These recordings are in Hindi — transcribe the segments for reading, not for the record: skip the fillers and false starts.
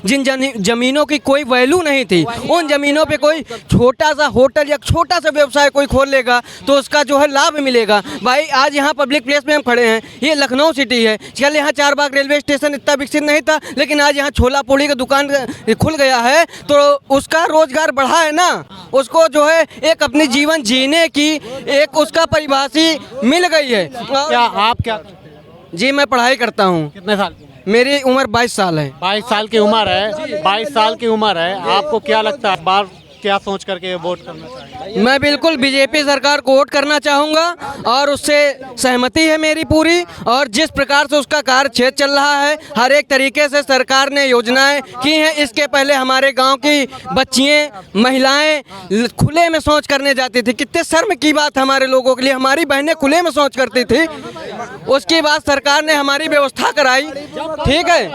जिन ज़मीनों की कोई वैल्यू नहीं थी, उन ज़मीनों पे कोई छोटा सा होटल या छोटा सा व्यवसाय कोई खोल लेगा तो उसका जो है लाभ मिलेगा। भाई आज यहाँ पब्लिक प्लेस में हम खड़े हैं, ये लखनऊ सिटी है। कल यहाँ चारबाग रेलवे स्टेशन इतना विकसित नहीं था, लेकिन आज यहाँ छोला पूड़ी का दुकान खुल गया है तो उसका रोजगार बढ़ा है ना, उसको जो है एक अपनी जीवन जीने की एक उसका परिभाषी मिल गई है। क्या आप क्या करते हैं? जी मैं पढ़ाई करता हूँ। कितने साल की? मेरी उम्र 22 साल है। 22 साल की उम्र है। 22 साल की उम्र है, आपको क्या लगता है बार क्या सोच करके वोट करना चाहिए? मैं बिल्कुल बीजेपी सरकार को वोट करना चाहूँगा और उससे सहमति है मेरी पूरी। और जिस प्रकार से उसका कार्य क्षेत्र चल रहा है, हर एक तरीके से सरकार ने योजनाएं की हैं। इसके पहले हमारे गांव की बच्चियाँ महिलाएं खुले में शौच करने जाती थी, कितने शर्म की बात हमारे लोगों के लिए। हमारी बहनें खुले में शौच करती थी, उसके बाद सरकार ने हमारी व्यवस्था कराई। ठीक है,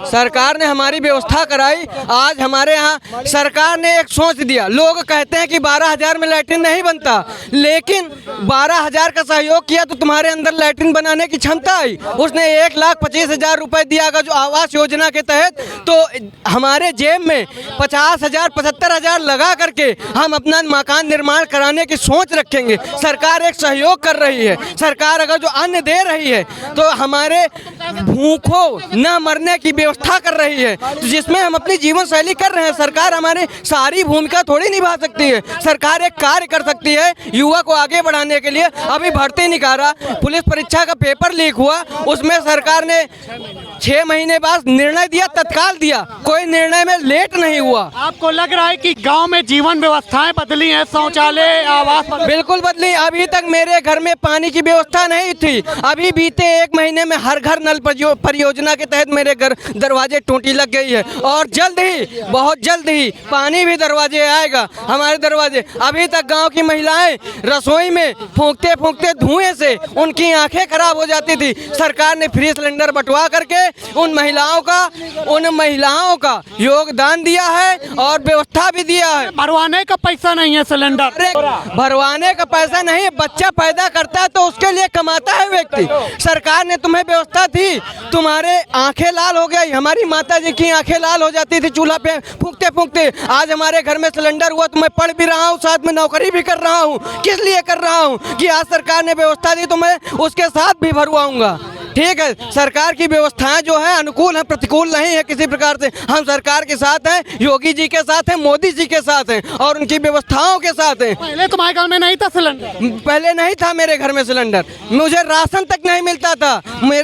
सरकार ने हमारी व्यवस्था कराई। आज हमारे यहाँ सरकार ने एक सोच दिया। लोग कहते हैं कि 12,000 में लैट्रिन नहीं बनता, लेकिन 12,000 का सहयोग किया तो तुम्हारे अंदर लैट्रिन बनाने की क्षमता आई। उसने 1,25,000 रुपए दिया जो आवास योजना के तहत, तो हमारे जेब में 50,000 75,000 लगा करके हम अपना मकान निर्माण कराने की सोच रखेंगे। सरकार एक सहयोग कर रही है। सरकार अगर जो अन्न दे रही है तो हमारे भूखों न मरने की व्यवस्था कर रही है, तो जिसमें हम अपनी जीवन शैली कर रहे हैं। सरकार हमारे सारी भूमिका थोड़ी निभा सकती है। सरकार एक कार्य कर सकती है युवा को आगे बढ़ाने के लिए। अभी भर्ती निकाला, पुलिस परीक्षा का पेपर लीक हुआ, उसमें सरकार ने 6 महीने बाद निर्णय दिया, तत्काल दिया, कोई निर्णय में लेट नहीं हुआ। आपको लग रहा है कि गांव में जीवन व्यवस्थाएं बदली हैं, शौचालय आवास बिल्कुल बदली। अभी तक मेरे घर में पानी की व्यवस्था नहीं थी, अभी बीते 1 महीने में हर घर नल परियोजना के तहत मेरे घर दरवाजे टूटी लग गई है। और जल्द ही, बहुत जल्द ही पानी भी दरवाजे आएगा हमारे दरवाजे। अभी तक गांव की महिलाएं रसोई में फूंकते फूंकते धुएं से उनकी आंखें खराब हो जाती थी। सरकार ने फ्री सिलेंडर बंटवा करके उन महिलाओं का योगदान दिया है और व्यवस्था भी दिया है। भरवाने का पैसा नहीं है सिलेंडर, भरवाने का पैसा नहीं है। बच्चा पैदा करता है तो उसके लिए कमाता है व्यक्ति। सरकार ने तुम्हें व्यवस्था थी, तुम्हारे आंखें लाल हो गई। हमारी माता जी की आंखें लाल हो जाती थी चूल्हा पे फूंकते फूंकते। आज हमारे घर में सिलेंडर हुआ तो मैं पढ़ भी रहा हूँ, साथ में नौकरी भी कर रहा हूँ। किस लिए कर रहा हूँ कि आज सरकार ने व्यवस्था दी तो मैं उसके साथ भी भरवाऊंगा। ठीक है, सरकार की व्यवस्थाएं जो है अनुकूल है, प्रतिकूल नहीं है किसी प्रकार से। हम सरकार के साथ हैं, योगी जी के साथ हैं, मोदी जी के साथ हैं और उनकी व्यवस्थाओं के साथ हैं। पहले तुम्हारे घर में नहीं था सिलेंडर? पहले नहीं था मेरे घर में सिलेंडर, मुझे राशन तक नहीं मिलता था।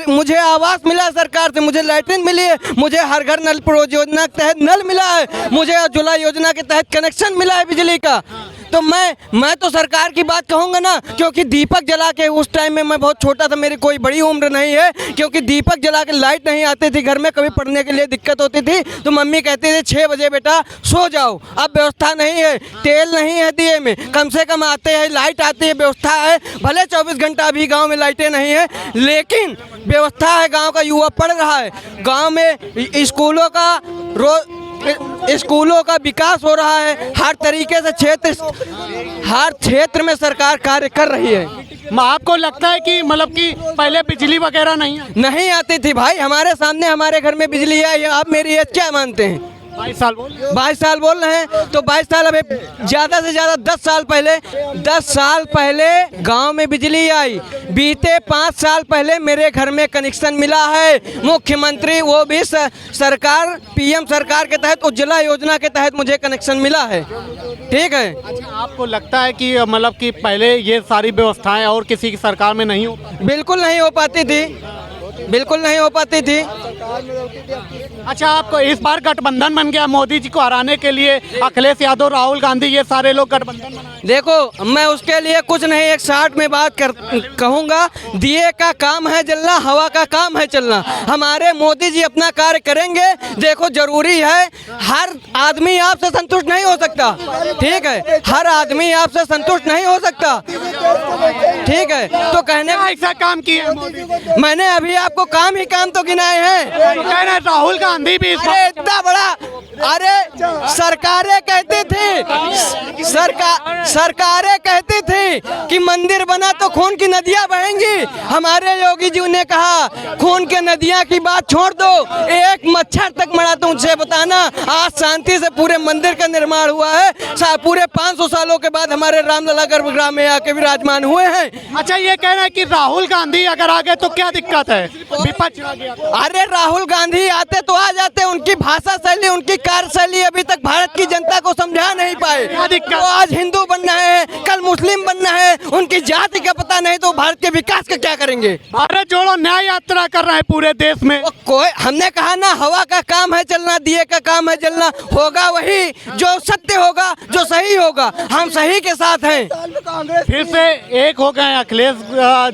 मुझे आवास मिला सरकार से, मुझे लैट्रिन मिली है, मुझे हर घर नल योजना के तहत नल मिला है, मुझे उज्ज्वला योजना के तहत कनेक्शन मिला है बिजली का। तो मैं तो सरकार की बात कहूँगा ना, क्योंकि दीपक जला के उस टाइम में मैं बहुत छोटा था, मेरी कोई बड़ी उम्र नहीं है, क्योंकि दीपक जला के लाइट नहीं आती थी घर में, कभी पढ़ने के लिए दिक्कत होती थी तो मम्मी कहती थी 6 बजे बेटा सो जाओ। अब व्यवस्था नहीं है, तेल नहीं है दिए में, कम से कम आते हैं, लाइट आती है, व्यवस्था है। भले 24 घंटा अभी गाँव में लाइटें नहीं है, लेकिन व्यवस्था है। गाँव का युवा पढ़ रहा है, गाँव में स्कूलों का विकास हो रहा है। हर तरीके से हर क्षेत्र में सरकार कार्य कर रही है। आपको लगता है कि मतलब कि पहले बिजली वगैरह नहीं आती थी भाई? हमारे सामने हमारे घर में बिजली आई है। आप मेरी एज क्या मानते हैं? 22 साल 22 साल बोल रहे हैं तो 22 साल, अभी ज़्यादा से ज़्यादा 10 साल पहले गांव में बिजली आई। बीते 5 साल पहले मेरे घर में कनेक्शन मिला है। मुख्यमंत्री वो भी सरकार पीएम सरकार के तहत उज्ज्वला योजना के तहत मुझे कनेक्शन मिला है। ठीक है। अच्छा, आपको लगता है कि मतलब कि पहले ये सारी व्यवस्थाएं और किसी की सरकार में नहीं हो? बिल्कुल नहीं हो पाती थी, बिल्कुल नहीं हो पाती थी। अच्छा, आपको इस बार गठबंधन बन गया मोदी जी को हराने के लिए, अखिलेश यादव, राहुल गांधी, ये सारे लोग गठबंधन बनाए। देखो मैं उसके लिए कुछ नहीं, एक शॉर्ट में बात कहूँगा। दिए का काम है जलना, हवा का काम है चलना। हमारे मोदी जी अपना कार्य करेंगे। देखो जरूरी है, हर आदमी आपसे संतुष्ट नहीं हो सकता। ठीक है, हर आदमी आपसे संतुष्ट नहीं हो सकता। ठीक है, तो कहने ऐसा काम किया मैंने अभी आपको काम ही काम तो गिनाए हैं। राहुल गांधी भी इतना बड़ा अरे सरकारें कहती थी, सरकारें कहती थी कि मंदिर बना तो खून की नदियां बहेंगी। हमारे योगी जी ने कहा खून के नदियां की बात छोड़ दो, एक मच्छर तक मरा तो उनसे बताना। आज शांति से पूरे मंदिर का निर्माण हुआ है। पूरे 500 सालों के बाद हमारे रामलला गर्भगृह में आके विराजमान हुए हैं। अच्छा, ये कह रहे हैं कि राहुल गांधी अगर आ गए तो क्या दिक्कत है, विपक्ष आ गया? अरे राहुल गांधी आते तो आ जाते, उनकी भाषा शैली, उनकी कार्यशैली अभी तक भारत की जनता को समझा नहीं पाए। वो आज हिंदू बनना है, कल मुस्लिम बनना है, उनकी जाति का पता नहीं तो भारत के विकास का क्या करेंगे? भारत जोड़ो न्याय यात्रा कर रहे हैं पूरे देश में। कोई हमने कहा ना, हवा का काम है चलना, दिए का काम है जलना। होगा वही जो सत्य होगा, जो सही होगा। हम सही के साथ हैं। फिर से एक हो गए अखिलेश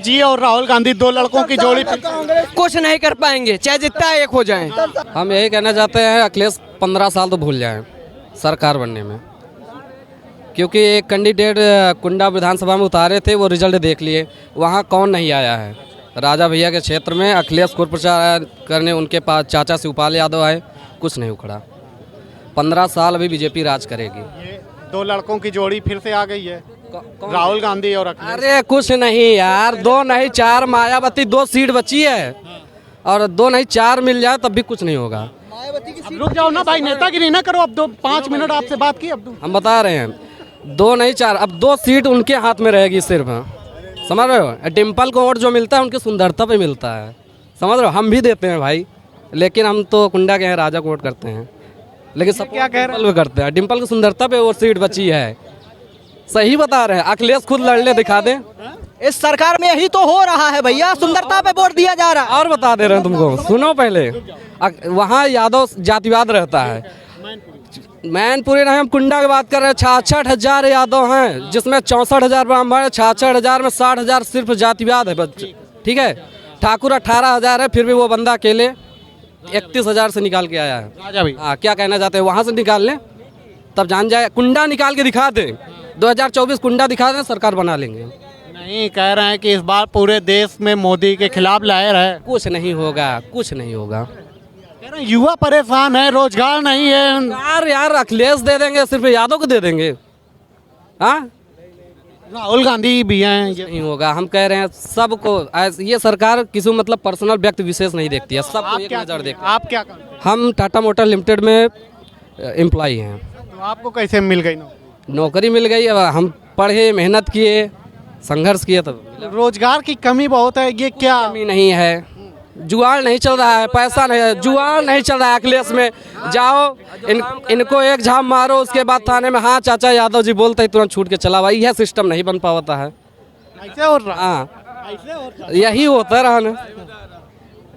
जी और राहुल गांधी, दो लड़कों की जोड़ी। कुछ नहीं कर पाएंगे चाहे जितना एक हो जाएं। हम यही कहना चाहते हैं अखिलेश 15 साल तो भूल जाएं सरकार बनने में, क्योंकि एक कैंडिडेट कुंडा विधानसभा में उतारे थे, वो रिजल्ट देख लिए, वहाँ कौन नहीं आया है। राजा भैया के क्षेत्र में अखिलेश को प्रचार करने उनके पास चाचा शिवपाल यादव आए, कुछ नहीं उखड़ा। 15 साल अभी बीजेपी राज करेगी। ये दो लड़कों की जोड़ी फिर से आ गई है, राहुल गांधी और अखिलेश। अरे कुछ नहीं यार, 2 नहीं 4 मायावती 2 सीट बची है, और 2 नहीं 4 मिल जाए तब भी कुछ नहीं होगा। अब रुक जाओ ना भाई, नेतागिरी ना करो। अब 5 मिनट आपसे बात की। अब हम बता रहे हैं 2 नहीं 4, अब 2 सीट उनके हाथ में रहेगी सिर्फ। समझ रहे हो? डिम्पल को वोट जो मिलता है उनकी सुंदरता पे मिलता है, समझ रहे हो? हम भी देते हैं भाई, लेकिन हम तो कुंडा के हैं, राजा को वोट करते हैं, लेकिन सब क्या कह रहे हैं करते हैं। डिम्पल की सुंदरता पे वो सीट बची है। सही बता रहे हैं, अखिलेश खुद लड़ने दिखा दें। इस सरकार में यही तो हो रहा है भैया, सुंदरता पे वोट दिया जा रहा है। और बता दे रहे हैं तुमको, सुनो पहले। वहाँ यादव जातिवाद रहता है, मैनपुरी नहीं, हम कुंडा की बात कर रहे हैं। 66,000 यादव हैं, जिसमें 64,000 ब्राह्मण है। 66,000 में 60,000 सिर्फ जातिवाद है बच्चे, ठीक है। ठाकुर 18,000 है, फिर भी वो बंदा अकेले 31,000 से निकाल के आया है। राजा भाई, हाँ, क्या कहना चाहते हैं? वहाँ से निकाल लें तब जान जाए। कुंडा निकाल के दिखा दें, 2024 कुंडा दिखा दें, सरकार बना लेंगे। नहीं, कह रहे हैं कि इस बार पूरे देश में मोदी के खिलाफ लहर है। कुछ नहीं होगा, कुछ नहीं होगा। कह रहे हैं युवा परेशान है, रोजगार नहीं है। यार अखिलेश दे देंगे, सिर्फ यादव को दे देंगे। हाँ, राहुल गांधी भी हैं। नहीं होगा। हम कह रहे हैं सबको, ये सरकार किसी मतलब पर्सनल व्यक्ति विशेष नहीं देखती है, सबको एक नज़र देखती है। आप क्या करते हैं? हम टाटा मोटर लिमिटेड में एम्प्लॉई हैं। तो आपको कैसे मिल गई नौकरी मिल गई। अब हम पढ़े, मेहनत किए, संघर्ष किए, तब मिला। रोजगार की कमी बहुत है, ये क्या? कमी नहीं है, जुगाड़ नहीं चल रहा है, पैसा नहीं है, जुगाड़ नहीं चल रहा है। अखिलेश में जाओ, इनको एक झाप मारो, उसके बाद थाने में हाँ चाचा यादव जी बोलते ही तुरंत छूट के चला भाई। यह सिस्टम नहीं बन पाता है। ऐसे हो रहा हाँ, ऐसे हो रहा यही होता रहा ना।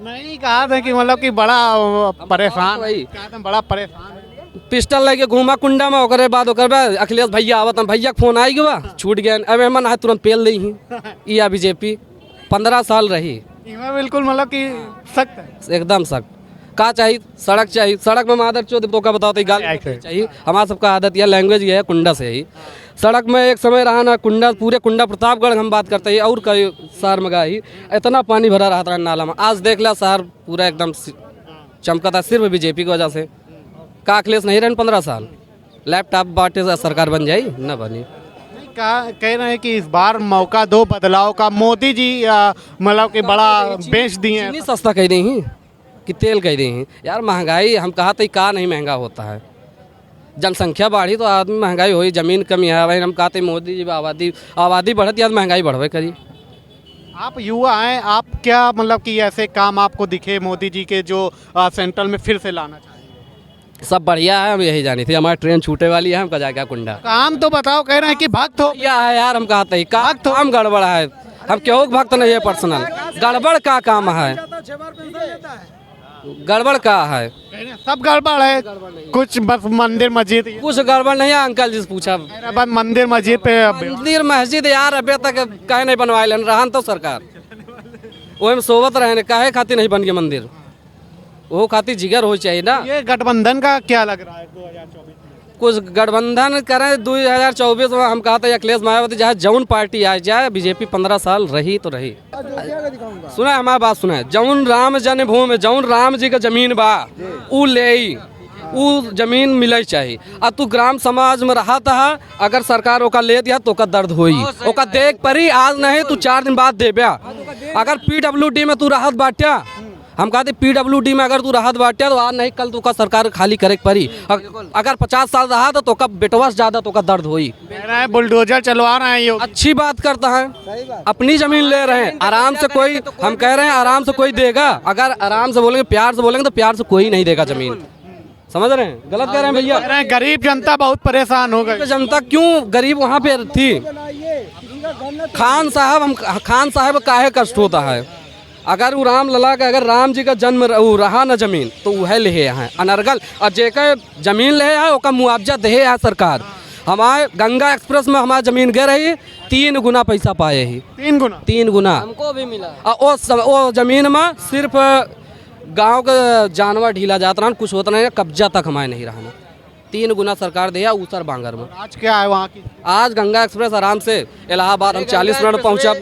नहीं, कहा था कि मतलब कि बड़ा परेशान, भाई। कहा था बड़ा परेशान। पिस्टल लेके घूमा कुंडा में, ओकरे बाद अखिलेश भैया आवत, भैया के फोन आई गया, छूट गया। अब मन है तुरंत पेल दी ही। या बीजेपी 15 साल रही, बिल्कुल मतलब कि सख्त है, एकदम सख्त। का चाहिए? सड़क चाहिए। सड़क में मादर चौधरी तो का बताओ गाली चाहिए। हमारा सबका आदत यह लैंग्वेज ये है कुंडा से ही। सड़क में एक समय रहा ना कुंडा, पूरे कुंडा प्रतापगढ़ हम बात करते हैं, और कई शहर में गई इतना पानी भरा रहा था नाला में। आज देख ला शहर पूरा एकदम चमका था, सिर्फ बीजेपी की वजह से। का अखिलेश नहीं रहे 15 साल, लैपटॉप बांटे से सरकार बन जाए न बनी। कह रहे हैं कि इस बार मौका दो बदलाव का। मोदी जी मतलब कि बड़ा बेच दिए हैं। चीनी सस्ता कह दी ही कि तेल कह दी ही यार। महंगाई हम कहा था का नहीं महंगा होता है, जनसंख्या बढ़ी तो आदमी महंगाई हुई, जमीन कमी है भाई। हम कहते मोदी जी आबादी बढ़ती है, महंगाई बढ़वे करी। आप युवा हैं, आप क्या मतलब कि ऐसे काम आपको दिखे मोदी जी के जो सेंट्रल में फिर से लाना चाहिए? सब बढ़िया है, हम यही जानी थी। हमारी ट्रेन छूटे वाली है, हमका जाएगा कुंडा। काम तो बताओ। कह रहे हैं कि भक्त हो या है यार, हम कहते ही काम गड़बड़ है। हम क्यों भक्त नहीं है पर्सनल, गड़बड़ का काम है, गड़बड़ का है। सब गड़बड़ है, कुछ बस मंदिर मस्जिद कुछ गड़बड़ नहीं है। अंकल जी से पूछा, बस मंदिर मस्जिद पे मंदिर मस्जिद यार अभी तक कहे नहीं बनवाए रहन तो सरकार वही में सोवत रहे, कहे खातिर नहीं बन गया मंदिर, वो खातिर जिगर हो चाहिए ना। ये गठबंधन का क्या लग रहा है 2024 में? कुछ गठबंधन करें 2024 में। हम कहते हैं अखिलेश मायावती चाहे जौन पार्टी आ जाए, बीजेपी 15 साल रही तो रही। सुना हमारी बात, सुना जौन राम जन्मभूमि, जौन राम जी का जमीन बा उ ले वो जमीन मिले चाहिए। अब तू ग्राम समाज में रहा था, अगर सरकार ओका ले दिया तो ओका दर्द होई, ओका देख परी, आज नहीं तू 4 दिन बाद देब्या। अगर PWD में तू राहत बांटा, हम कहते PWD में अगर तू राहत बांटा तो आज नहीं कल तू का सरकार खाली करे परी। अगर 50 साल रहा था तो का बेटवा से ज्यादा तो का दर्द होई। कह रहे हैं बुलडोजर चलवा रहे हैं ये। अच्छी बात करता है, अपनी जमीन ले रहे हैं आराम से, कोई हम कह रहे हैं आराम से कोई देगा। अगर आराम से बोलेंगे, प्यार से बोलेंगे तो प्यार से कोई नहीं देगा जमीन। समझ रहे हैं? गलत कह रहे हैं भैया। कह रहे हैं गरीब जनता बहुत परेशान हो गई। जनता क्यों गरीब वहाँ पे थी? खान साहब काहे कष्ट होता है? अगर वो राम लला का, अगर राम जी का जन्म रहा न जमीन तो वह ले है अनर्गल, और जेकर जमीन ले है ओका मुआवजा दे है सरकार। हमारे गंगा एक्सप्रेस में हमारी जमीन गए रही, 3 गुना पैसा पाए ही। 3 गुना हमको भी मिला। और वो जमीन में सिर्फ गांव का जानवर ढीला जाता रहा, कुछ होता नहीं, कब्जा तक हमारे नहीं रहा। 3 गुना सरकार दिया ऊसर बांगर में। आज क्या है वहाँ की? आज गंगा एक्सप्रेस आराम से इलाहाबाद हम 40 मिनट में पहुँचा।